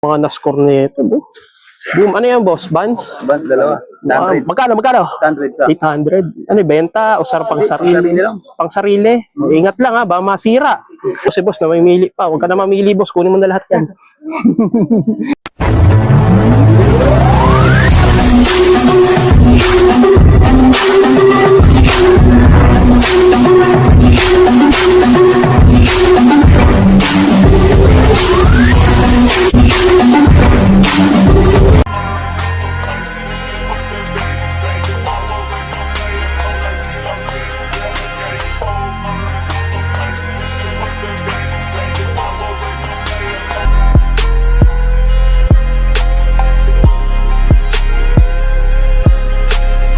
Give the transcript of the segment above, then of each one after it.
Mga na-score nito. Boom, ano yan, boss? Buns? Band dalawa. 100. Magkano? 100 sa. 800. Ano, benta? O sarap pang sarili? Sarili lang. Pang sarili? Ingat lang ha, baka masira. Kasi boss, na mamili pa. Huwag ka na mamili, boss. Kunin mo na lahat yan.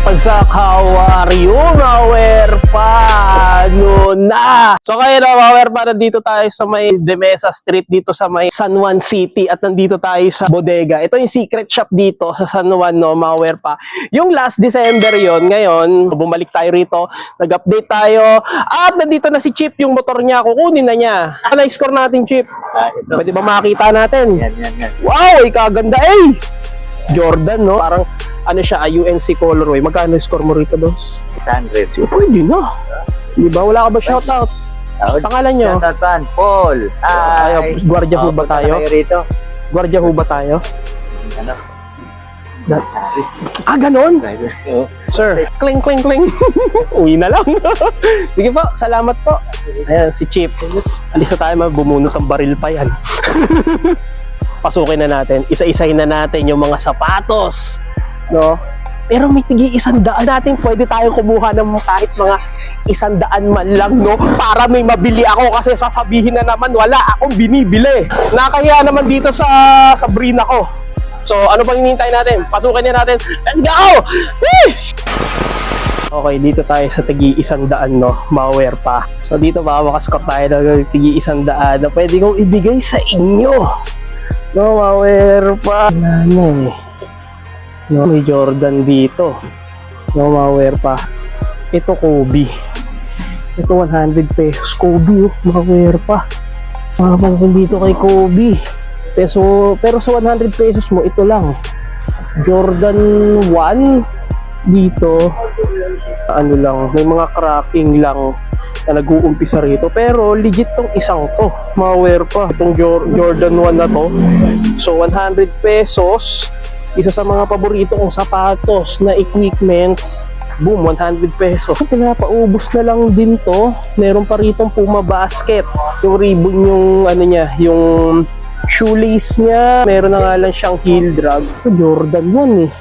Pagsak, how are you, Mawer pa? Ano na? So kayo na, Mawer pa, nandito tayo sa may Demesa Street, dito sa may San Juan City, at nandito tayo sa bodega. Ito yung secret shop dito sa San Juan, no, Mawer pa. Yung last December yon, ngayon, bumalik tayo rito, nag-update tayo, at nandito na si Chip, yung motor niya, kukunin na niya. Ano na-score natin, Chip? Ito. Pwede ba makita natin? Yan. Wow, ikaganda eh! Jordan, no? Parang ano siya, UNC colorway. Magkano score mo rito, boss? 600. So, pwede na. Di ba? Wala ka ba shoutout? Pangalan nyo? Shoutout, Paul. Ay, gwardiya ho ba tayo? Rito. Gwardiya ho ba tayo? Ano? Ganon? Oo. Sir, kling. Uwi na lang. Sige po, salamat po. Ayan, si Chip. Alis na tayo, bumunot ang baril pa yan. Pasukin na natin. Isa-isahin na natin yung mga sapatos. No? Pero may tigi 100 natin, pwede tayong kumuha ng kahit mga 100 man lang, no? Para may mabili ako, kasi sasabihin na naman wala akong binibili. Nakaya naman dito sa Sabrina ko. So ano bang hinihintay natin? Pasukin na natin. Let's go! Woo! Okay, dito tayo sa tigi 100, no? Mawer pa. So dito makakascore tayo ng tigi 100 na pwede kong ibigay sa inyo. No, Mawer pa. Ano eh. No, may Jordan dito. No, Mawer pa. Ito Kobe. Ito 100 pesos. Kobe, oh. Mawer pa. Makapansin dito kay Kobe. Pero sa 100 pesos mo, ito lang. Jordan 1 dito. Ano lang, may mga cracking lang na nag-uumpisa rito. Pero legit tong isang to. Mawer pa. Itong Jordan 1 na to. So 100 pesos. Isa sa mga paborito kong sapatos na equipment. Boom, 100 pesos. Pinapaubos na lang din to. Meron pa rito Puma basket. Yung ribbon, yung ano niya, yung shoelace niya. Meron na nga lang siyang heel drag. Ito Jordan 1 eh.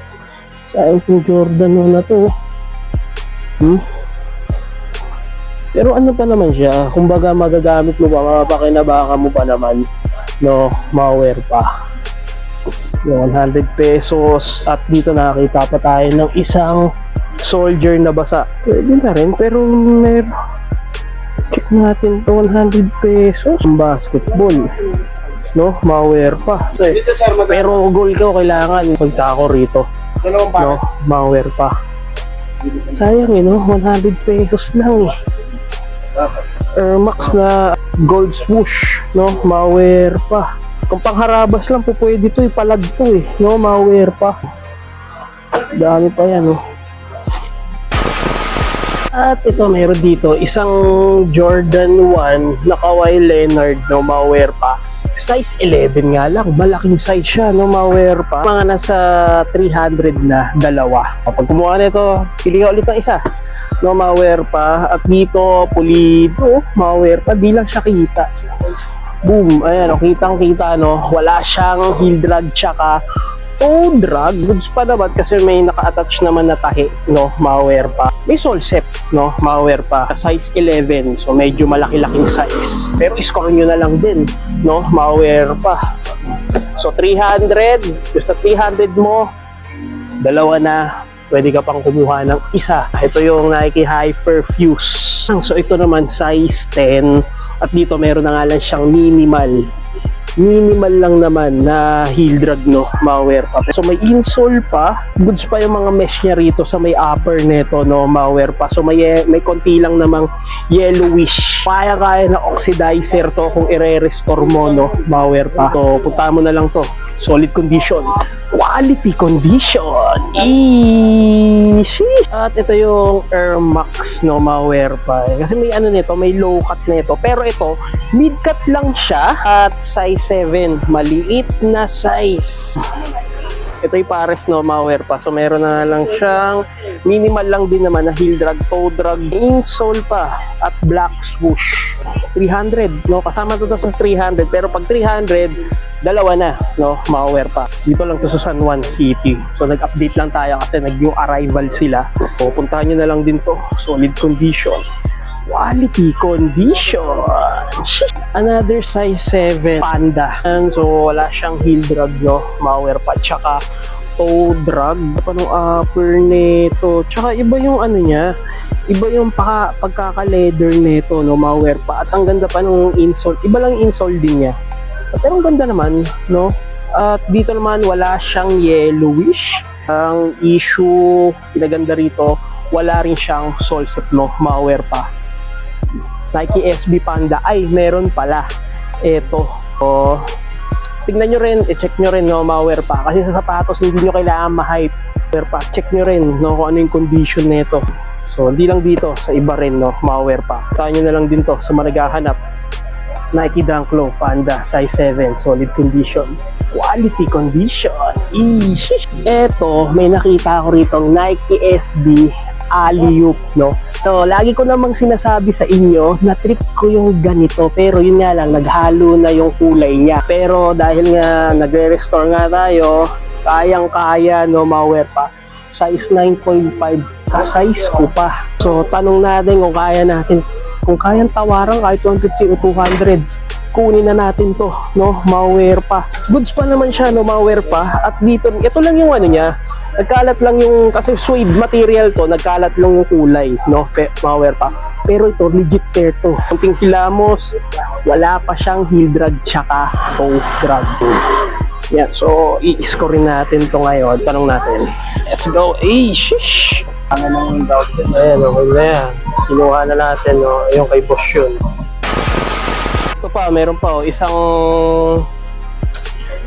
Saan yung Jordan 1 na to? Pero ano pa naman siya? Kumbaga magagamit mo ba? Mapapakinabangan mo pa naman. No, Mawer pa. Yung 100 pesos. At dito nakakita pa tayo ng isang soldier na basa. Pwede na rin, pero meron. Check natin to 100 pesos. Basketball. No, Mawer pa. Pero goal ko kailangan pagka ako rito. No, Mawer pa. Sayang eh, no? 100 pesos lang eh. Air Max na gold swoosh. No, Mawer pa. Kung pangharabas lang po pwede to, ipalag to eh. No, Mawer pa. Dami pa yan, no. At ito, meron dito isang Jordan 1 na Kawhi Leonard, no, Mawer pa. Size 11 nga lang, malaking size siya, no, Mawer pa. Mga nasa 300 na dalawa. Kapag kumuha nito, pili ka ulit ng isa. No, Mawer pa. At dito, pulido, Mawer pa. Di lang siya kita. Boom, ayan, kitang-kita, no? Wala siyang heel drag tsaka toe drag. Goods pa naman kasi may naka-attach naman na tahi, no? Mawer pa. May sole set, no? Mawer pa. Size 11, so medyo malaki-laking size. Pero score nyo na lang din, no? Mawer pa. So 300, just sa 300 mo, dalawa na. Pwede ka pang kumuha ng isa. Ito yung Nike Hyper Fuse. So ito naman size 10. At dito meron na nga lang siyang minimal minimal lang naman na heel drag, no, mga wear pa. So may insole pa, goods pa yung mga mesh niya rito sa may upper neto, no, mga wear pa. So may konti lang namang yellowish. Kaya na oxidizer to kung i-restore mo, no, mga wear pa. So punta mo na lang to, solid condition, quality condition. At ito yung Air Max, no, mga wear pa. Kasi may ano nito, may low cut nito, pero ito mid cut lang siya at size 7, maliit na size. Ito yung pares, no, mga wear pa. So meron na lang siyang minimal lang din naman na heel drag, toe drag, insole pa at black swoosh. 300, no, kasama to sa 300, pero pag 300 dalawa na, no, mga wear pa. Dito lang to sa San Juan City. So nag-update lang tayo kasi nag-new arrival sila. So puntahan nyo na lang din to, solid condition, quality condition. Another size 7 Panda. So wala siyang heel drag, no, mga wear pa, tsaka toe drag. Panong upper nito, tsaka iba yung ano niya, iba yung pagkaka-leather nito, no, mga wear pa. At ang ganda pa nung insole, iba lang insole din niya. Pero ang ganda naman, no. At dito naman wala siyang yellowish. Ang issue, pinaganda rito, wala rin siyang sole set, no, mga wear pa. Nike SB Panda, ay meron pala. Ito, tignan nyo rin, i-check nyo rin, no, mga wear pa. Kasi sa sapatos hindi nyo kailangan ma-hype. Wear pa, check nyo rin, no, kung ano yung condition nito. So hindi lang dito, sa iba rin, no, mga wear pa. Tahan nyo na lang din to sa mga naghahanap. Nike Dunk Low Panda, size 7, solid condition, quality condition. Eto, may nakita ko rito Nike SB Alley-oop, no. So, lagi ko namang sinasabi sa inyo na trip ko yung ganito, pero yun nga lang, naghalo na yung kulay niya. Pero dahil nga nagre-restore nga tayo, kayang-kaya, no, mga wear pa. Size 9.5, ka-size ko pa. So, tanong natin kung kaya natin, kung kayang tawaran kahit 150 o 200, kunin na natin to, no, mga wear pa. Goods pa naman siya, no, mga wear pa. At dito, ito lang yung ano niya, nagkalat lang yung, kasi suede material to, nagkalat lang yung kulay, no, mga wear pa. Pero ito, legit pair to. Kunting hilamos, wala pa siyang heel drag tsaka toe drag. Yan, so i-score natin to ngayon. Tanong natin. Let's go. Shish! Ayan, okay na yan. Kinuha na natin, no, yung kay boss yun. Ito pa, meron pa, isang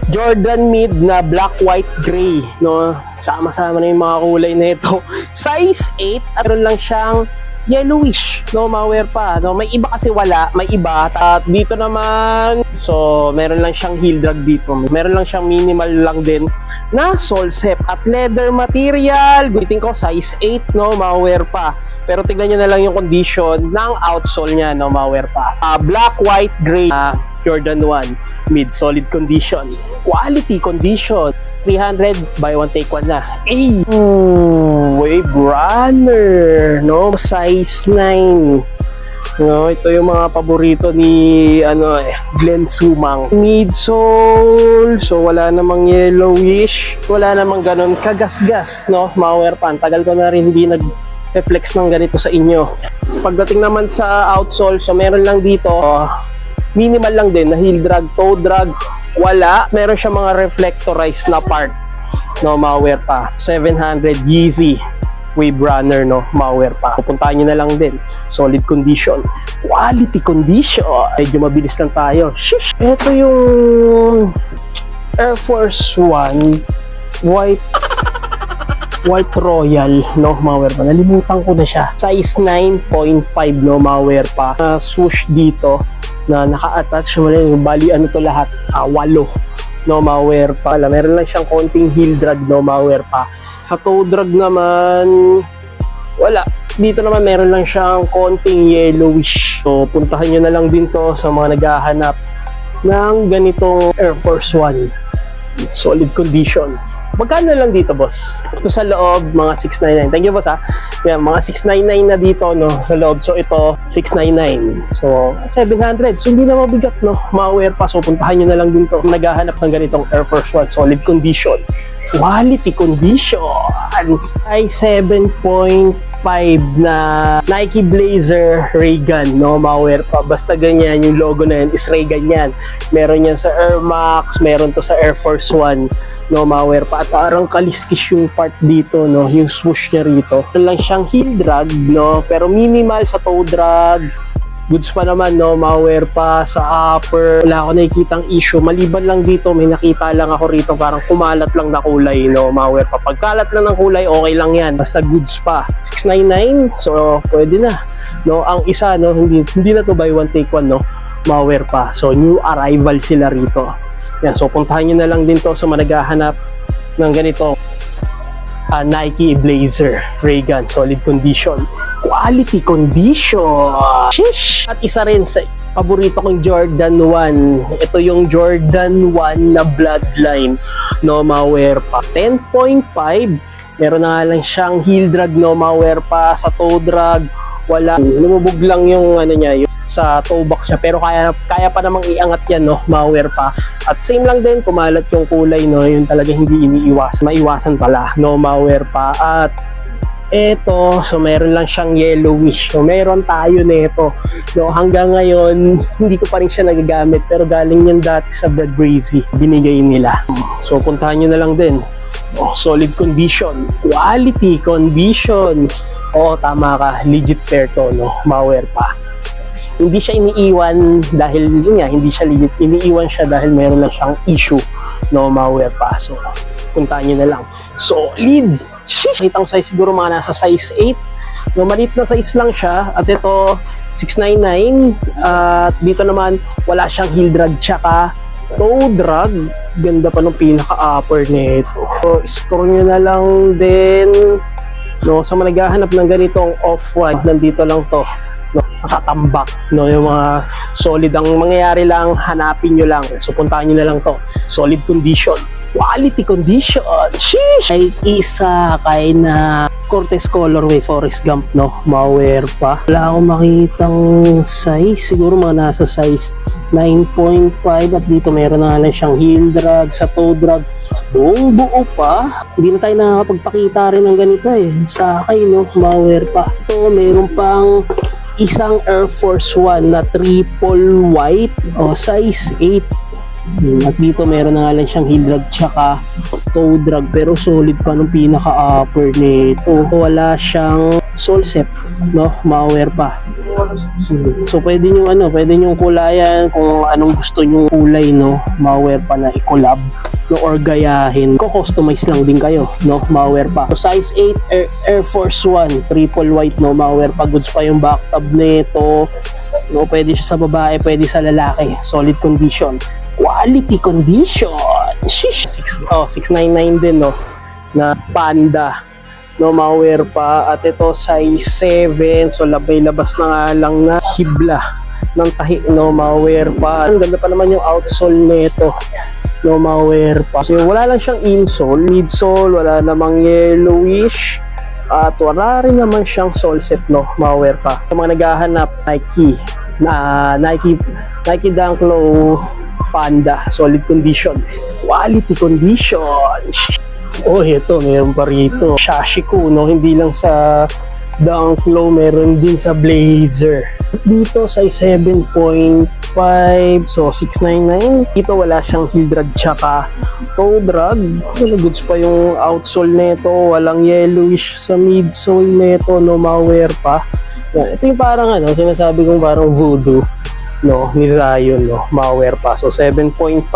Jordan Mid na black, white, gray, no? Sama-sama na yung mga kulay na ito. Size 8 at meron lang siyang yellowish, no, mga wear pa, no? May iba kasi wala, may iba. At dito naman, so meron lang siyang heel drag dito. Meron lang siyang minimal lang din na sole set at leather material. Gulitin ko, size 8, no, mga wear pa. Pero tignan nyo na lang yung condition ng outsole niya, no, mga wear pa. Black, white, gray, Jordan 1 mid, solid condition, quality condition. 300, buy one take one na. Wave runner, no, size 9, no. Ito yung mga paborito ni Glenn Sumang. Midsole, so wala namang yellowish, wala namang ganun kagasgas, no, mga wear pa. Tagal ko na rin hindi nag-reflex ng ganito sa inyo. Pagdating naman sa outsole, so meron lang dito minimal lang din na heel drag, toe drag, wala. Meron siya mga reflectorized na part, no, mga wear pa. 700 Yeezy Wave Runner, no, mga wear pa. Pupuntahan nyo na lang din, solid condition, quality condition. Medyo mabilis lang tayo. Shish! Ito yung Air Force 1 White Royal, no, mga wear pa. Nalimutan ko na siya. Size 9.5, no, mga wear pa. Swoosh dito na naka-attach mo rin, bali ano to lahat, 8, no, mga wear pa. Meron lang siyang konting heel drag, no, mga wear pa. Sa toe drag naman wala. Dito naman meron lang siyang konting yellowish. So puntahan nyo na lang din to sa mga naghahanap ng ganitong Air Force 1, solid condition. Magkano lang dito, boss? Ito sa loob, mga 699. Thank you, boss, ha. Yan, mga 699 na dito, no, sa loob. So, ito, 699. So, 700. So, hindi na mabigat, no, mga wear pa. So, puntahan nyo na lang din to. Naghahanap ng ganitong Air Force 1, solid condition, quality condition. Ay, 7.5 na Nike Blazer Ray-Gun, no, malware pa. Basta ganyan, yung logo na yan is Ray-Gun yan. Meron yan sa Air Max, meron to sa Air Force One, no, malware pa. At parang kaliskis yung part dito, no, yung swoosh niya rito. Ito lang siyang heel drag, no, pero minimal sa toe drag. Goods pa naman, no, malware pa sa upper. Wala ako nakikitang issue. Maliban lang dito, may nakita lang ako rito parang kumalat lang na kulay, no, malware pa. Pagkalat lang ng kulay, okay lang yan. Basta goods pa. 699, so pwede na. No, ang isa, no, hindi na to buy one take one, no, malware pa. So new arrival sila rito. Yan, so puntahan nyo na lang din to sa managahanap ng ganito. Nike Blazer Ray-Gun, solid condition, quality condition. Sheesh! At isa rin sa paborito kong Jordan 1, ito yung Jordan 1 na Bloodline, no, malware pa. 10.5, meron na nga lang siyang heel drag, no, malware pa. Sa toe drag wala, lumubog lang yung ano niya, yung sa toe box niya, pero kaya pa namang iangat yan, no, malware pa. At same lang din, kumalat yung kulay, no, yun talaga hindi maiwasan pala, no, malware pa. At eto, so meron lang siyang yellowish, so meron tayo nito, no, hanggang ngayon hindi ko pa rin siya nagagamit, pero galing yan dati sa Brad Brazy, binigay nila. So puntahan nyo na lang din. Solid condition, quality condition. Tama ka, legit pair to, no, malware pa. Hindi siya iniiwan dahil yun nga, hindi siya legit, iniiwan siya dahil meron lang siyang issue, no, malware pa. So puntahan nyo na lang. Solid. Sheesh! Itang size siguro mga nasa size 8, no, maliit na size lang siya. At ito 699, at dito naman wala siyang heel drag tsaka toe drag. Ganda pa ng pinaka-upper nito. So scroll nyo na lang din, no, sa managahanap ng ganitong off-white, nandito lang to, no, nakatambak, no, yung mga solid. Ang mangyayari lang, hanapin nyo lang. So puntahan nyo na lang to. Solid condition, quality condition. Sheesh! Ay isa kay na Cortez colorway Forrest Gump, no, malware pa. Wala akong makitang size, siguro mga nasa size 9.5. at dito meron na lang siyang heel drag, sa toe drag buong buo pa. Hindi na tayo nakakapagpakita rin ng ganito sa akin, no, malware pa. Ito meron pang isang Air Force One na triple white, size 8. At dito meron na nga lang siyang heel drag tsaka toe drag, pero solid pa nung pinaka-upper nito. Wala siyang sole set, no, malware pa. So pwede nyo pwede nyo kulayan kung anong gusto nyo kulay, no, malware pa na i-collab, no, or gayahin. Ko-customize lang din kayo, no, malware pa. So size 8 Air Force One triple white, no, malware pa. Goods pa yung back tab nito, no, pwede siya sa babae, pwede sa lalaki. Solid condition, quality condition. Sheesh! 699 din, no, na Panda, no, malware pa. At ito size 7, so labas na nga lang na hibla ng tahi, no, malware pa. Ang ganda pa naman yung outsole nito, no, malware pa. So wala lang siyang insole, midsole, wala namang yellowish, at wala rin naman siyang sole set, no, malware pa. Sa mga naghahanap, Nike Dunk Low Panda, solid condition, quality condition. Ito, meron pa rito Shashiko, no, hindi lang sa Dunk Low, meron din sa Blazer. Dito size 7.5, so 699. Dito wala siyang heel drag tsaka toe drag. Goods pa yung outsole nito, walang yellowish sa midsole nito, no, malware pa. Ito yung parang sinasabi kong parang voodoo, no, ni Zion, no, malware pa. So 7.5.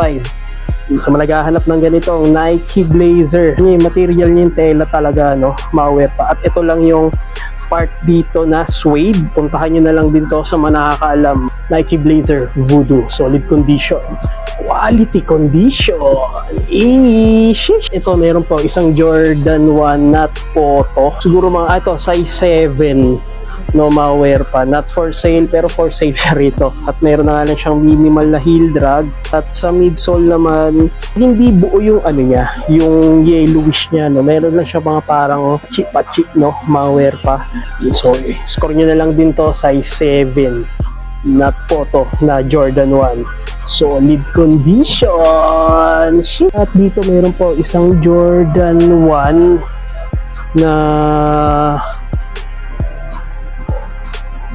Sa naghahanap ng ganitong Nike Blazer, yung material niya yung tela talaga, no, malware pa. At ito lang yung part dito na suede. Puntahan nyo na lang din to sa mga nakakaalam. Nike Blazer Voodoo, solid condition, quality condition. Ito meron po isang Jordan 1 not photo, siguro mga ito size 7, no, malware pa. Not for sale, pero for sale siya rito. At meron na nga lang siyang minimal na heel drag. At sa midsole naman, hindi buo yung niya, yung yellowish niya, no. Meron lang siya mga parang chip, no, malware pa. So score nyo na lang din to, size 7, not photo, na Jordan 1, solid condition. At dito meron po isang Jordan 1 na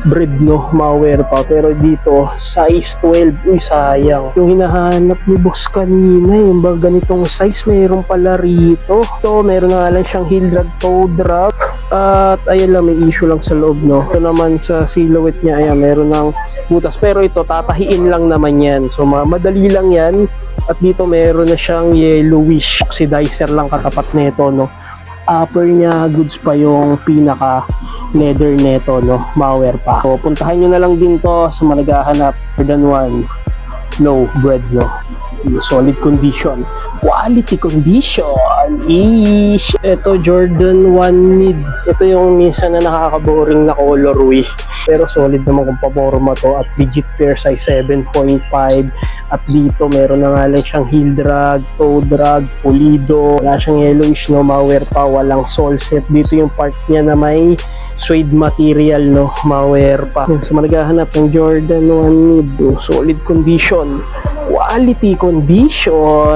bread, no, malware pa. Pero dito, size 12. Uy, sayang. Yung hinahanap ni boss kanina, yung ba ganitong size, meron pala rito. Ito, meron na nga lang siyang heel drag, toe drag. At ayan lang, may issue lang sa loob, no. Ito naman sa silhouette niya, ayan, meron ng butas. Pero ito, tatahiin lang naman yan. So, madali lang yan. At dito, meron na siyang yellowish. Oxidizer lang katapat nito, no. Upper niya, goods pa yung pinaka leather neto, no, malware pa. So, puntahan nyo na lang din to sa mga naghahanap more than one low bread, no. Solid condition, quality condition. Ish. Ito Jordan 1 mid. Ito yung minsan na nakakaboring na colorway, pero solid naman kung paborma to. At legit pair, size 7.5. At dito meron na nga lang siyang heel drag, toe drag, pulido. Wala siyang yellowish, no, malware pa. Walang sole set. Dito yung part niya na may suede material, no, malware pa. So maghahanap ng Jordan 1 mid, solid condition, quality condition.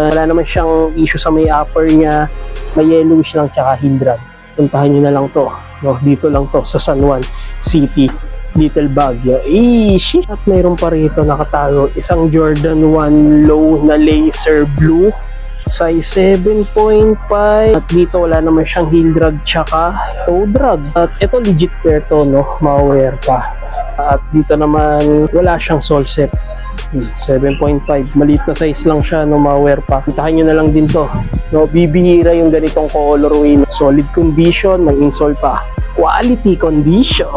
Wala naman siyang issue sa may upper niya. May yellowish lang tsaka heel drag. Puntahan nyo na lang to, no? Dito lang to sa San Juan City, Little Baguio. Shit. At mayroon pa rito nakatago isang Jordan 1 low na laser blue, size 7.5. At dito wala naman siyang heel drag tsaka toe drag. At ito legit pair to, no, malware pa. At dito naman wala siyang sole set. 7.5, maliit na size lang siya, no, malware pa. Puntahan nyo na lang din to, no. Bibihira yung ganitong colorway, no? Solid condition, may insole pa, quality condition.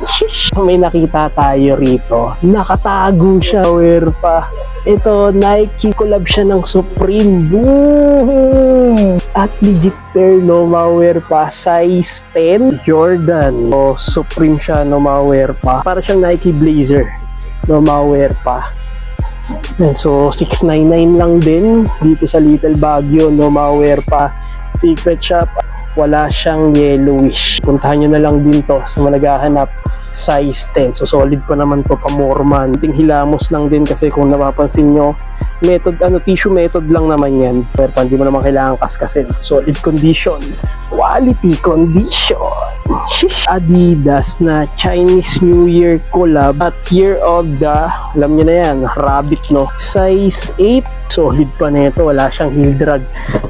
Shish. May nakita tayo rito, nakatago siya, malware pa. Ito, Nike, collab siya ng Supreme. Boom! At legit pair, no, malware pa. Size 10, Jordan. O, Supreme siya, no, malware pa. Para siyang Nike Blazer, no, malware pa. And so, 699 lang din dito sa Little Baguio, no, malware pa. Secret shop, wala siyang yellowish. Puntahan nyo na lang din to sa mga naghahanap, size 10. So solid pa naman to, pamorman. Ting hilamos lang din kasi kung napapansin nyo, method, tissue method lang naman yan. Pero hindi mo naman kailangan kaskasin. Solid condition, quality condition. Shish. Adidas na Chinese New Year collab at Year of the, alam nyo na yan, rabbit, no, size 8. Solid pa nito, wala siyang heel drag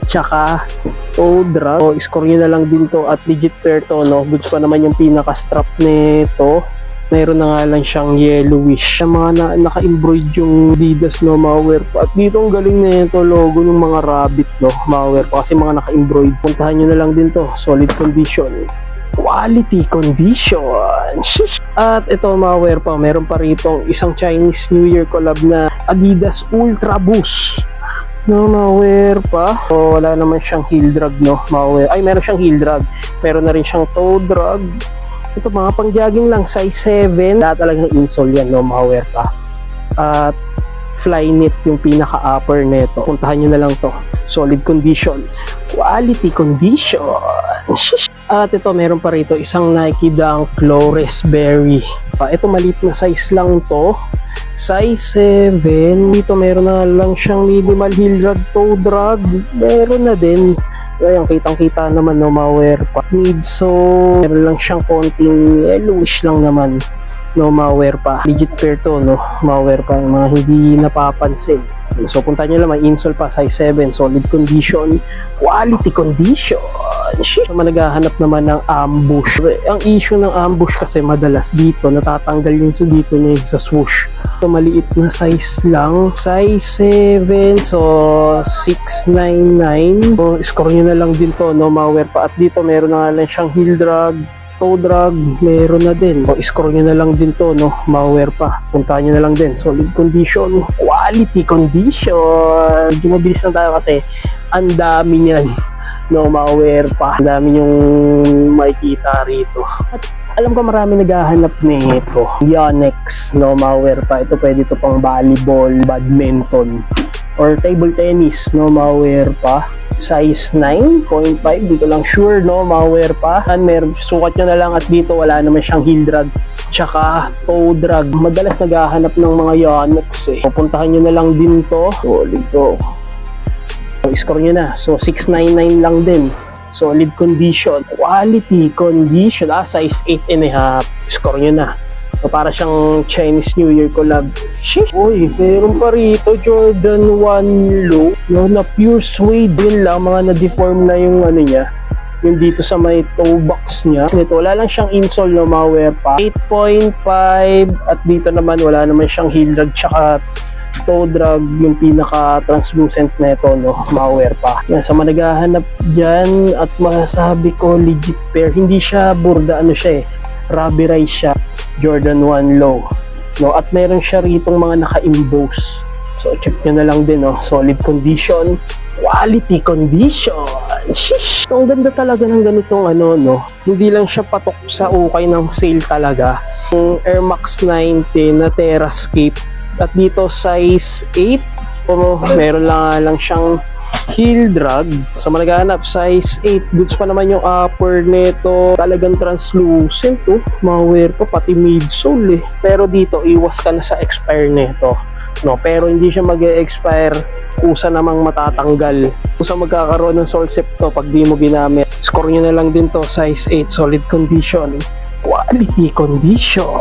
tsaka toe drag. So, score nyo na lang din to. At legit pair to, no. Goods pa naman yung pinaka strap nito. Meron na nga lang siyang yellowish. Mga naka-embroid yung Adidas, no, malware pa. At dito ang galing na ito, logo ng mga rabbit, no, malware pa, kasi mga naka-embroid. Puntahan nyo na lang din to, solid condition, quality condition. Shish. At ito, malware pa, meron pa rito isang Chinese New Year collab na Adidas Ultra Boost, no, malware pa. So, wala naman siyang heel drag, no, malware. Ay, meron siyang heel drag, meron na rin siyang toe drag. Ito, mga pang-jogging lang, size 7. Wala talagang insole yan, no, malware pa. At Flyknit yung pinaka-upper neto. Puntahan nyo na lang to, solid condition, quality condition. Shish. At ito, meron pa rito isang Nike Dunk Low Raspberry. Ito, maliit na size lang to, size 7. Dito meron na lang siyang minimal heel drag, toe drag. Meron na din. Ayan, kitang-kita naman, no, malware pa. So, meron lang siyang konting yellowish lang naman, no, malware pa. Legit pair to, no, malware pa, yung mga hindi napapansin. So, punta nyo lang, may insole pa, size 7, solid condition, quality condition. Shit. So, naghahanap naman ng ambush. Ang issue ng ambush kasi madalas dito, natatanggal yung dito na sa swoosh. So, maliit na size lang, size 7, so 699. So, score nyo na lang din to, no, malware pa. At dito, meron na nga lang siyang heel drag, toe drag, meron na din. So, score nyo na lang din to, no, malware pa. Puntahan nyo na lang din, solid condition, quality condition. Medyo mabilis lang tayo kasi ang dami niyan, no, malware pa. Ang dami yung makikita rito. At alam ko marami naghahanap nito, Yonex, no, malware pa. Ito pwede to pang volleyball, badminton, or table tennis, no, malware pa. Size 9.5, dito lang sure, no, malware pa. And meron, sukat nyo na lang. At dito wala naman siyang heel drag tsaka toe drag. Madalas naghahanap ng mga Yonex, eh. Pupuntahan nyo na lang din to. So, dito, so, score nyo na. So, 699 lang din. Solid condition, quality condition. Size 8.5. Score nyo na. So, para siyang Chinese New Year collab. Sheesh! Uy, meron pa rito Jordan 1 Low, no, na pure suede. Yun lang, mga na-deform na yung ano niya. Yung dito sa may toe box niya. Ito, wala lang siyang insole, no, mga wear pa. 8.5 at dito naman wala naman siyang heel drag tsaka toe drag, yung pinaka-translucent na ito, no, mga wear pa. Yan, sa managahanap dyan at masasabi ko legit pair. Hindi siya burda, ano siya rubberized siya. Jordan 1 Low, no, at meron siya ritong mga naka-emboss. So check nyo na lang din, no, solid condition, quality condition. Shish! Ang ganda talaga ng ganitong ano, no, hindi lang siya patok sa ukay ng sale talaga. Yung Air Max 90 na Terrascape at dito size 8, meron lang siyang heel drag. So managahanap size 8, goods pa naman yung upper nito, talagang translucent, oh, ma-wear pa pati midsole pero dito iwas ka na sa expire nito, no, pero hindi siya mag-expire, kusa namang matatanggal, kusa magkakaroon ng sole sip to pag di mo ginamit. Score nyo na lang din to, size 8, solid condition, quality condition.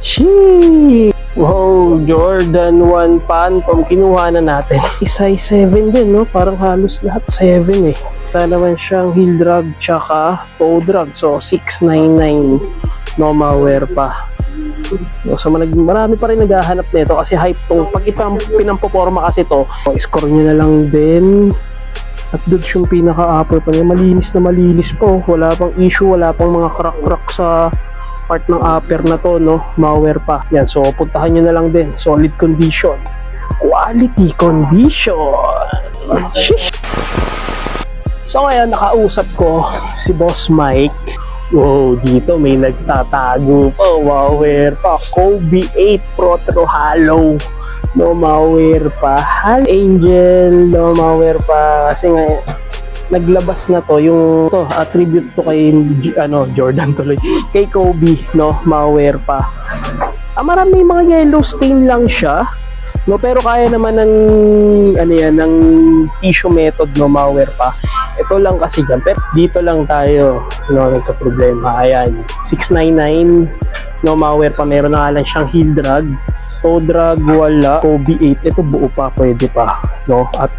Sheesh! Wow, Jordan 1 Phantom, kinuha na natin. Size 7 din, no? Parang halos lahat 7 eh. Wala naman siyang heel drag tsaka toe drag. So, 699, no, ma-wear pa. No, so, marami pa rin naghahanap nito kasi hype tong pag pinampoporma kasi to. Score nyo na lang din. At doon yung pinaka-upper pa niya. Malinis na malinis po. Wala pang issue, wala pang mga crack-crack sa part ng upper na to, no, ma-wear pa. Yan, so puntahan nyo na lang din. Solid condition, quality condition. Shish! So ngayon, nakausap ko si Boss Mike. Wow, dito may nagtatago pa, ma-wear pa. Kobe 8 Pro True Hollow, no, ma-wear pa. Hal Angel, no, ma-wear pa. Kasi ngayon, naglabas na to yung to attribute to kay Jordan tuloy, kay Kobe, no, ma-wear pa. Marami mga yellow stain lang siya, no, pero kaya naman ng ano yan, ng tissue method, no, ma-wear pa. Ito lang kasi dyan, pero dito lang tayo, no, nagka-problema. Ayan, 699, no, ma-wear pa. Meron na nga lang siyang heel drag, toe drag, wala. Kobe 8, ito buo pa, pwede pa, no, at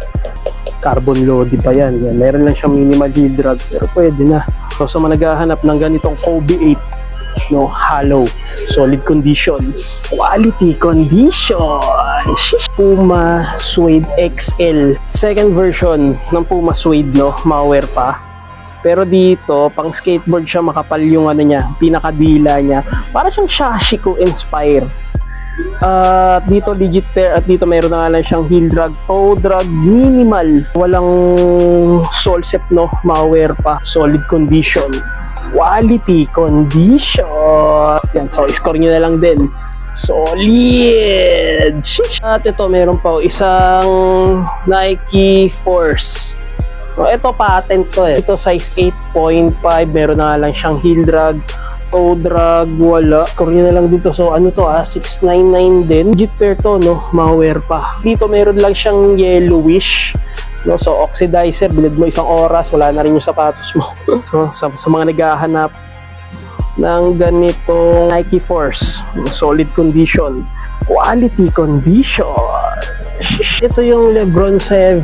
carbon loady pa yan. Yan. Meron lang siyang minimal heel drag pero pwede na. So sa mga naghahanap ng ganitong Kobe 8, no, hollow, solid condition, quality condition. Shish! Puma Suede XL, second version ng Puma Suede, no, ma-wear pa. Pero dito, pang skateboard siya, makapal yung ano niya, pinakadila niya. Para siyang Shashiko inspire. Dito legit pair at dito meron na nga lang siyang heel drag, toe drag, minimal, walang sole sep, no, ma-wear pa, solid condition, quality condition. Yan, so score nyo na lang din, solid. Shish! At ito meron pa isang Nike Force. So, ito patent to eh. Ito size 8.5, meron na nga lang siyang heel drag, toe drag, wala. Score nyo na lang dito. So ano to 699 din. Legit pair to, no, ma-wear pa. Dito meron lang siyang yellowish, no, so oxidizer, bilid mo isang oras, wala na rin yung sapatos mo. So sa mga naghahanap ng ganito Nike Force, solid condition, quality condition. Shish! Ito yung Lebron 7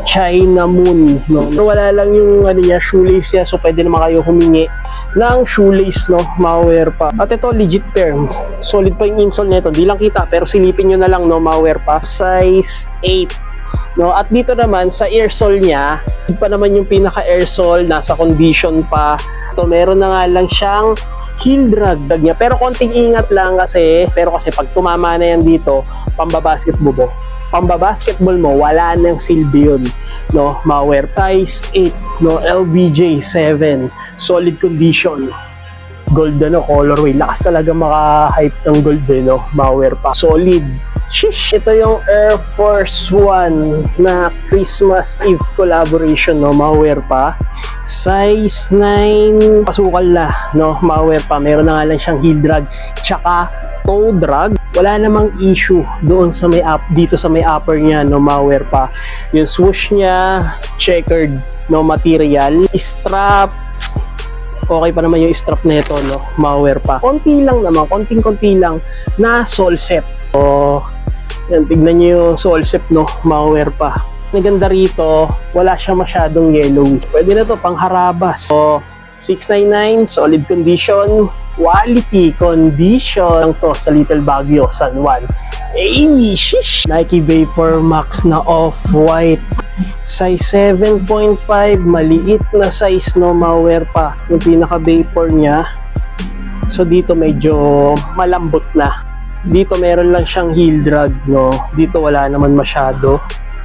China Moon, no? So, wala lang yung ano niya, shoelace niya, so pwede naman kayo humingi ng shoelace, no, ma-wear pa. At ito legit pair, solid pa yung insole nito, di lang kita pero silipin nyo na lang, no, ma-wear pa. Size 8, no, at dito naman sa airsole niya, pa naman yung pinaka airsole, nasa condition pa. So meron na nga lang siyang heel drag niya, pero konting ingat lang kasi pag tumama na yan dito, pambabasketball mo, wala nang silbi yun, no, ma-wear. Size 8, no, LBJ 7, solid condition, gold, ano, colorway, lakas talaga maka-hype ng gold, no, ma-wear pa, solid. Shish! Ito yung Air Force 1 na Christmas Eve collaboration, no, ma-wear pa. Size 9, pasukal na, no, ma-wear pa. Meron na nga lang siyang heel drag tsaka toe drag. Wala namang issue doon sa may dito sa may upper niya, no, ma-wear pa. Yung swoosh niya, checkered, no, material. Strap, Okay pa naman yung strap nito, no? Malware pa. Konti lang naman, konting-konti lang na sole set. So, yan, tignan nyo yung sole set, no? Malware pa. Naganda rito, wala siyang masyadong yellow. Pwede na to pang harabas. So, 699, solid condition, quality condition lang to sa Little Baguio, San Juan. Ay, shish! Nike Vapor Max na off-white. Size 7.5, maliit na size, no? Malware pa. Yung pinaka-vapor niya. So, dito medyo malambot na. Dito meron lang siyang heel drag, no? Dito wala naman masyado.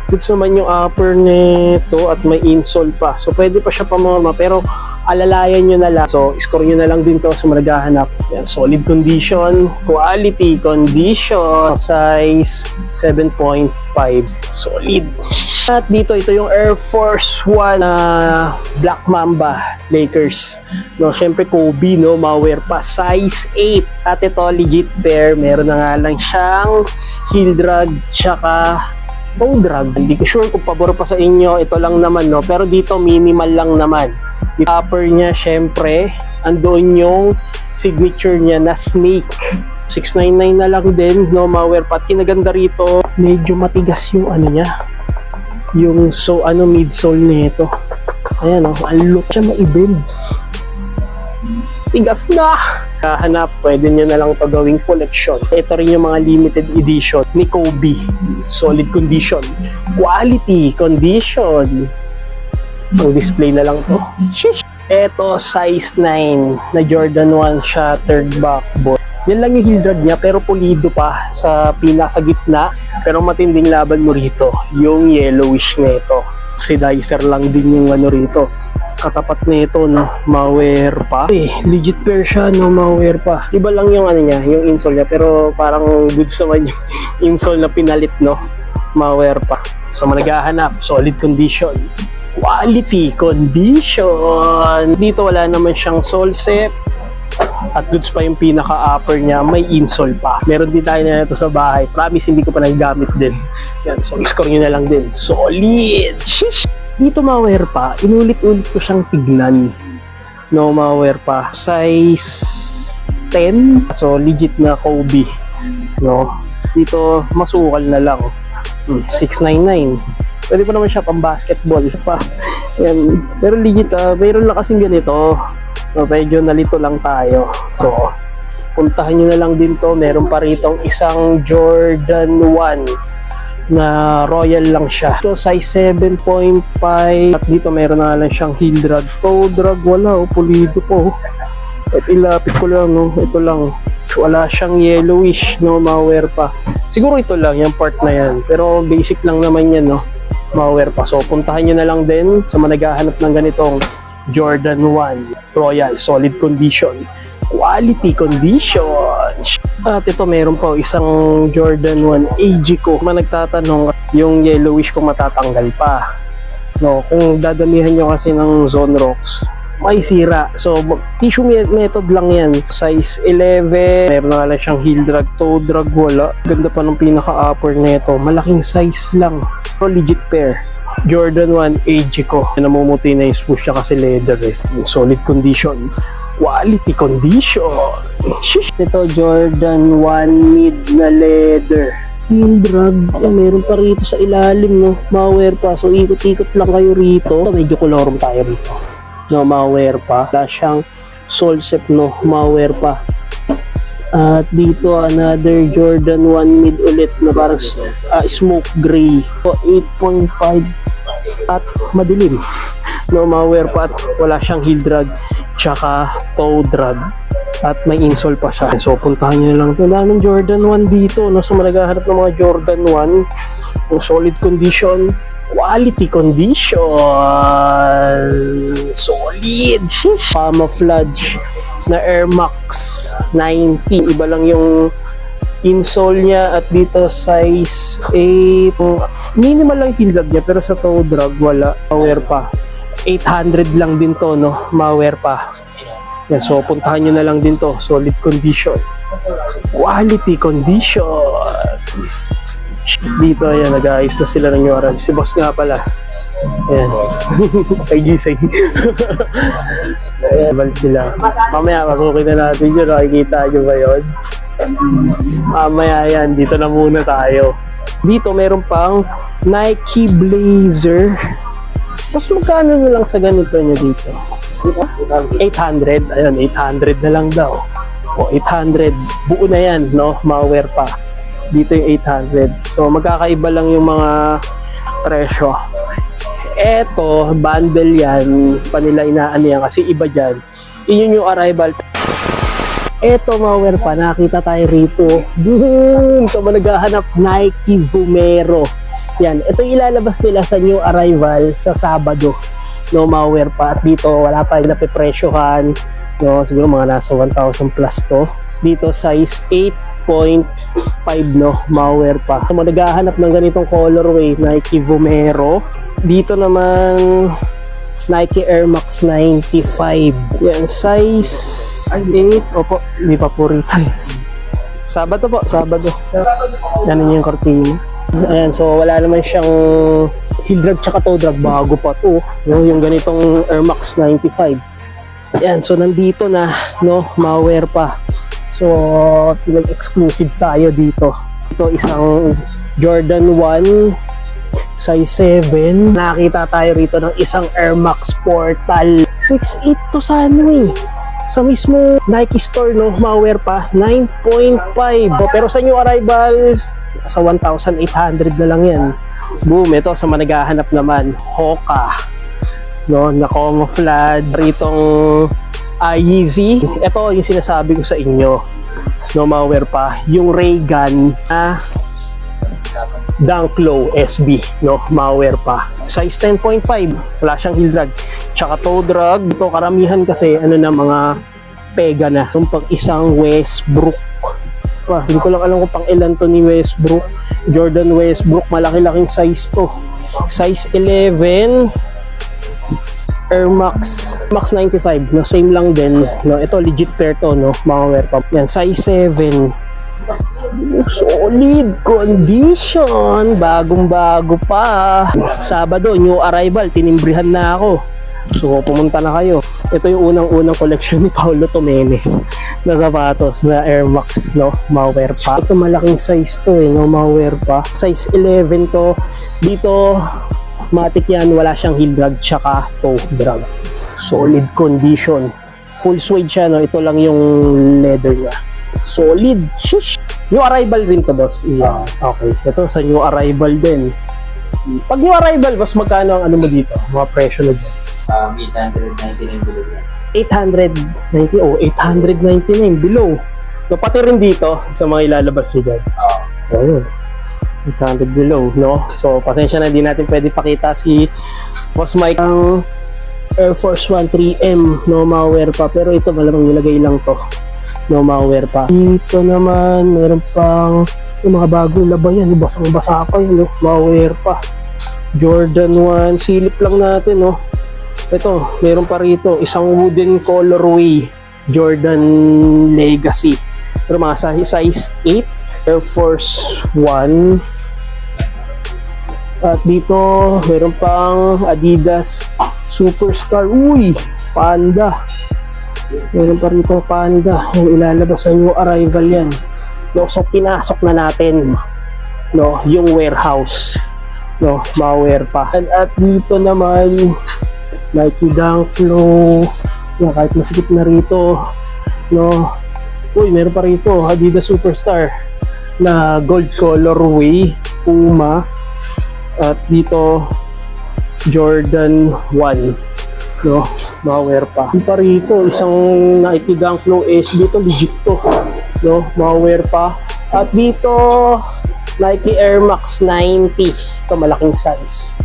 Goods naman yung upper nito at may insole pa. So, pwede pa siya pamorma, pero alalayan nyo na lang. So, score nyo na lang din to sa naghahanap. Yan, solid condition, quality condition, size 7.5. Solid. At dito, ito yung Air Force 1 na Black Mamba Lakers. No, syempre Kobe, no, malware pa, size 8. At ito, legit pair. Meron na nga lang siyang heel drag, tsaka toe drag. Hindi ko sure kung pabor pa sa inyo. Ito lang naman, no, pero dito minimal lang naman. Yung upper niya, syempre, andoon yung signature niya na snake. 699 na lang din, no, malware pa. At kinaganda rito, medyo matigas yung ano niya. Yung midsole nito. Ayan, oh, ang look siya maibig. Tigas na! Kahanap, pwede nyo na lang ito gawing collection. Ito rin yung mga limited edition ni Kobe. Solid condition. Quality condition. Ang display na lang to. Shish! Ito, size 9 na Jordan 1 shattered backboard. Yan lang yung heel drag niya, pero pulido pa sa pinasa gitna. Pero matinding laban mo rito, yung yellowish nito. Oxidizer lang din yung ano rito. Katapat nito, no, malware pa. Legit pair siya, no, malware pa. Iba lang yung ano niya, yung insole niya, pero parang goods naman yung insole na pinalit, no, malware pa. So, naghahanap, solid condition, quality condition. Dito wala naman siyang sole set. At goods pa yung pinaka-upper niya, may insole pa. Meron din tayo na ito sa bahay. Promise, hindi ko pa nagagamit din. Yan, so score nyo na lang din. Solid! Shish! Dito malware pa, inulit-ulit ko siyang tignan. No, malware pa. Size 10. So, legit na Kobe. No? Dito, masukal na lang. 699. Pwede pa naman siya pang basketball. Pa. Yan. Pero legit, mayroon lang kasing ganito. So, medyo nalito lang tayo. So, puntahan nyo na lang din to. Meron pa rito isang Jordan 1 na royal lang siya. So, size 7.5. At dito meron na lang siyang heel drag. Toe drag, wala. Pulido po. At ilapit ko lang, no? Ito lang. Wala siyang yellowish, no? Malware pa. Siguro ito lang, yung part na yan. Pero basic lang naman yan, no? Malware pa. So, puntahan nyo na lang din sa naghahanap ng ganitong Jordan 1 Royal, solid condition, quality condition. At ito meron pa isang Jordan 1 AG ko. Kung nagtatanong yung yellowish kung matatanggal pa, no, kung dadamihan nyo kasi ng Zone Rocks, may sira. So tissue method lang yan. Size 11, meron na lang siyang heel drag, toe drag, wala. Ganda pa ng pinaka upper nito, malaking size lang, pero legit pair. Jordan 1 AG ko. Namumuti na yung swoosh niya kasi leather eh. Solid condition. Quality condition. Shish! Ito Jordan 1 mid na leather. Heel drag. Meron pa rito sa ilalim, no? Malware pa. So ikot-ikot lang kayo rito. Medyo kolorum tayo rito. No, malware pa. Wala siyang sole set, no? Malware pa. At dito another Jordan 1 mid ulit na parang smoke gray. So 8.5 at madilim. No, malware pa at wala siyang heel drag tsaka toe drag at may insole pa siya. So puntahan nyo lang. Wala ng Jordan 1 dito, no? So naghahanap ng mga Jordan 1 yung solid condition, quality condition, solid. Camouflage na Air Max 90. Iba lang yung insole niya at dito size 8. Minimal lang heel drag niya pero sa toe drag wala. Malware pa. 800 lang din to, no? Malware pa. Yan, so puntahan nyo na lang din to. Solid condition. Quality condition. Dito, ayan, nag-aayos na sila ng Yoran. Si boss nga pala. Ayan. Kay Gising. Ayan, bal sila. Mamaya, pasukin na natin yun. Nakikita nyo ba yun? Mamaya yan, dito na muna tayo. Dito, meron pang Nike Blazer. Mas magkano na lang sa ganito nyo dito? 800. Ayun, 800 na lang daw. O, 800. Buo na yan, no? Malware pa. Dito yung 800. So, magkakaiba lang yung mga presyo. Eto, bundle yan. Panila inaano yan kasi iba dyan. Yun yung arrival. Eto, malware pa. Nakita tayo rito. Boom! So, naghahanap Nike Vomero. Yan. Ito yung ilalabas nila sa new arrival sa Sabado. No, malware pa. At dito, wala pa yung napipresyohan. No, siguro mga nasa 1,000 plus to. Dito, size 8.5, no, malware pa. So, naghahanap ng ganitong colorway, Nike Vomero. Dito naman, Nike Air Max 95. Yan, size 8. Opo, hindi pa po rito eh. Sabado po, Sabado. Yan yung kortina. Ayan, so wala naman siyang heel drag tsaka toe drag, bago pa to, no, yung ganitong Air Max 95. Ayan, so nandito na, no, malware pa. So exclusive tayo dito. Ito isang Jordan 1 size 7. Nakita tayo rito ng isang Air Max Portal 6.8 to sa ano eh, sa mismo Nike store, no, malware pa 9.5. Pero sa new arrival sa 1,800 na lang yan. Boom, ito sa managahanap naman, Hoka, no, na camouflage ritong Yeezy. Ito yung sinasabi ko sa inyo, no, malware pa yung ray gun na Dunk Low SB, no, malware pa. Size 10.5, wala siyang heel drag tsaka toe drag. Ito karamihan kasi ano na, mga pega na. Yung pag isang Westbrook pa, hindi ko lang alam kung pang ilan to ni Westbrook. Jordan Westbrook, malaki-laking size to. Size 11 Air Max 95, no, same lang din, no. Ito legit pair to, no, malware pa. Yan, size 7. Solid condition, bagong-bago pa. Sabado, new arrival, tinimbrihan na ako. So, pumunta na kayo. Ito yung unang-unang collection ni Paulo Tomenes na sapatos na Air Max, no, malware pa. Ito malaking size to eh, no, malware pa. Size 11 to. Dito, matik yan, wala siyang heel drag tsaka toe drag. Solid condition. Full suede siya, no. Ito lang yung leather niya. Solid. Shish. New arrival rin to, boss. Yeah. Okay. Ito sa new arrival din. Pag new arrival, boss, magkano ang ano mo dito? Mga presyo na dyan? 899 below yan. 890 o 899 below. So, pati rin dito sa mga ilalabas nyo dyan. Oh, 800 below, no? So, pasensya na, di natin pwede pakita si Boss Mike ang Air Force 1 3M, no, malware pa. Pero ito, malamang nilagay lang to, no, malware pa. Dito naman, meron pang yung mga bagong labayan. Basang-basa pa yun, no? Malware pa. Jordan 1, silip lang natin, no? Ito, meron pa rito, isang wooden colorway, Jordan Legacy. Pero mga size 8, Air Force 1. At dito, meron pang Adidas Superstar. Uy, Panda. Meron pa rito Panda. Yung ilalabas sa new arrival yan. No, so, pinasok na natin, no, yung warehouse. No, malware pa. At dito naman, Nike Dunk Low. Yan, kahit masikip na rito, no. Uy, meron pa rito Adidas Superstar na gold colorway, Puma. At dito Jordan 1, no, malware pa. Meron pa rito isang Nike Dunk Low SB. Dito legit to, no, malware pa. At dito Nike Air Max 90. Ito malaking size.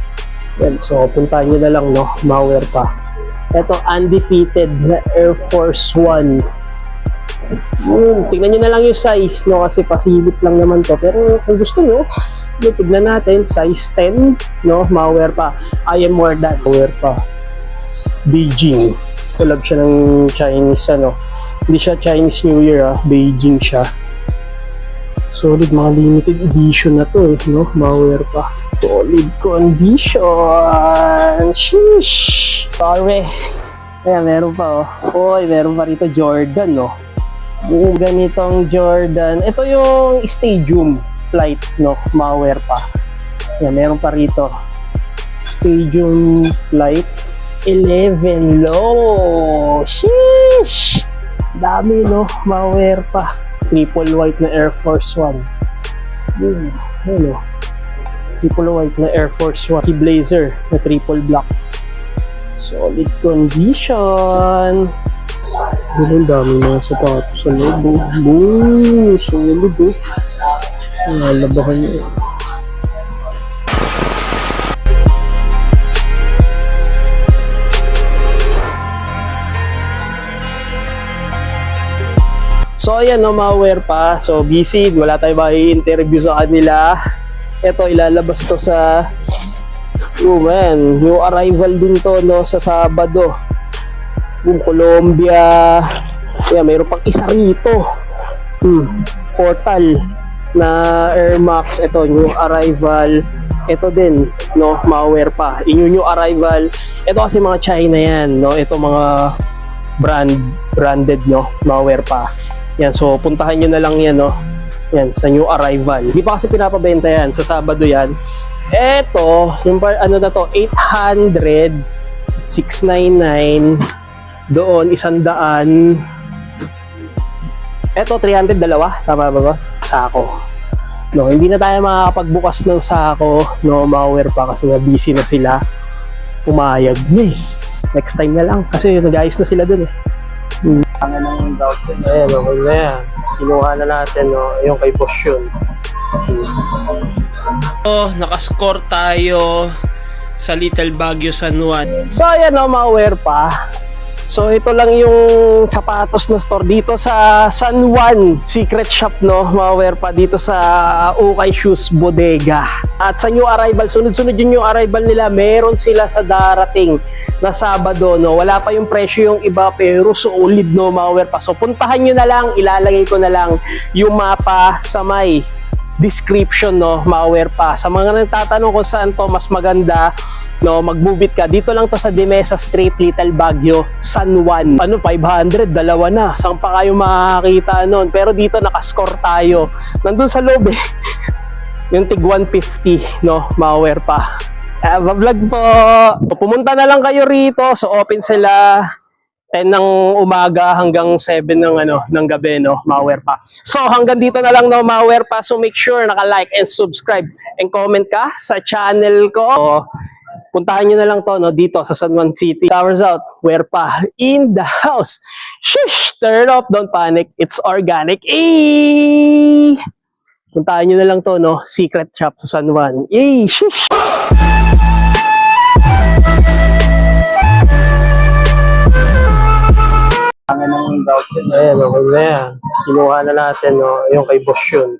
Yan, so puntahan nyo na lang, no, malware pa. Ito undefeated na Air Force 1. Tingnan nyo na lang yung size, no, kasi pasilip lang naman to. Pero kung gusto nyo, tignan natin, size 10, no, malware pa. I am more than malware pa. Beijing. Collab siya ng Chinese, ano. Hindi siya Chinese New Year, Beijing siya. Solid, mga limited edition na to eh, no? Malware pa. Solid condition. Sheesh. Sorry. Ayan, meron pa oh. Oy, meron pa rito Jordan, no? Yung ganitong Jordan. Ito yung Stadium Flight, no? Malware pa. Ayan, meron pa rito. Stadium Flight 11 low. Sheesh. Dami, no? Malware pa. Triple white na Air Force One. Hello. Triple white na Air Force One. Key Blazer na triple black. Solid condition. Ang dami mga sapatos sa loob. Boom! Solid oh. Nalabahan niya. So ayan, no, malware pa. So busy, wala tayong i-interview sa kanila. Ito, ilalabas to sa new arrival din to, no, sa Sabado. Yung Colombia. Ayan, mayroon pang isa rito. Portal na Air Max. Ito, new arrival. Ito din, no, malware pa. Yung new arrival. Ito kasi mga China yan, no. Ito mga branded, no, malware pa. Yan, so puntahan nyo na lang yan, no. Yan, sa new arrival. Hindi pa kasi pinapabenta yan. Sa Sabado yan. Eto, yung ano na to, 800, 699, doon, 100. Eto, 300, dalawa. Tama ba, boss? Sako. No, hindi na tayo makakapagbukas ng sako. No, malware pa kasi na busy na sila. Pumayag na eh. Next time na lang. Kasi nag-ayos na sila dun eh. Ang doubt ko. Ayan, okay na yan. Kinuha na natin, no? Yung kay boss yun. So, nakascore tayo sa Little Baguio San Juan. So, ayan, no, malware pa. So, ito lang yung sapatos na store dito sa San Juan Secret Shop, no? Malware pa dito sa Ukay Shoes Bodega. At sa new arrival, sunod-sunod yung new arrival nila, meron sila sa darating na Sabado, no? Wala pa yung presyo yung iba, pero solid, no, malware pa. So, puntahan nyo na lang, ilalagay ko na lang yung mapa sa may description, no, malware pa. Sa mga nagtatanong kung saan to mas maganda, no, mag-move it ka. Dito lang to sa Dimesa Street, Little Baguio, San Juan. Ano, 500, dalawa na. Saan pa kayo makakita nun? Pero dito nakascore tayo. Nandun sa loob eh. Yung tig 150, no, malware pa. Vlog po. Pumunta na lang kayo rito. So open sila 10 ng umaga hanggang 7 ng gabi, no, malware pa. So hanggang dito na lang, no, malware pa. So make sure naka-like and subscribe and comment ka sa channel ko. So, puntahan nyo na lang to, no, dito sa San Juan City. Towers out, where pa in the house. Shush! Turn up, don't panic. It's organic. Eh! Puntahan nyo na lang to, no, secret shop sa San Juan. Eh! Shush! Ang doubt ko. Ayan, okay na yan. Kinuha na natin, no, yung kay boss yun.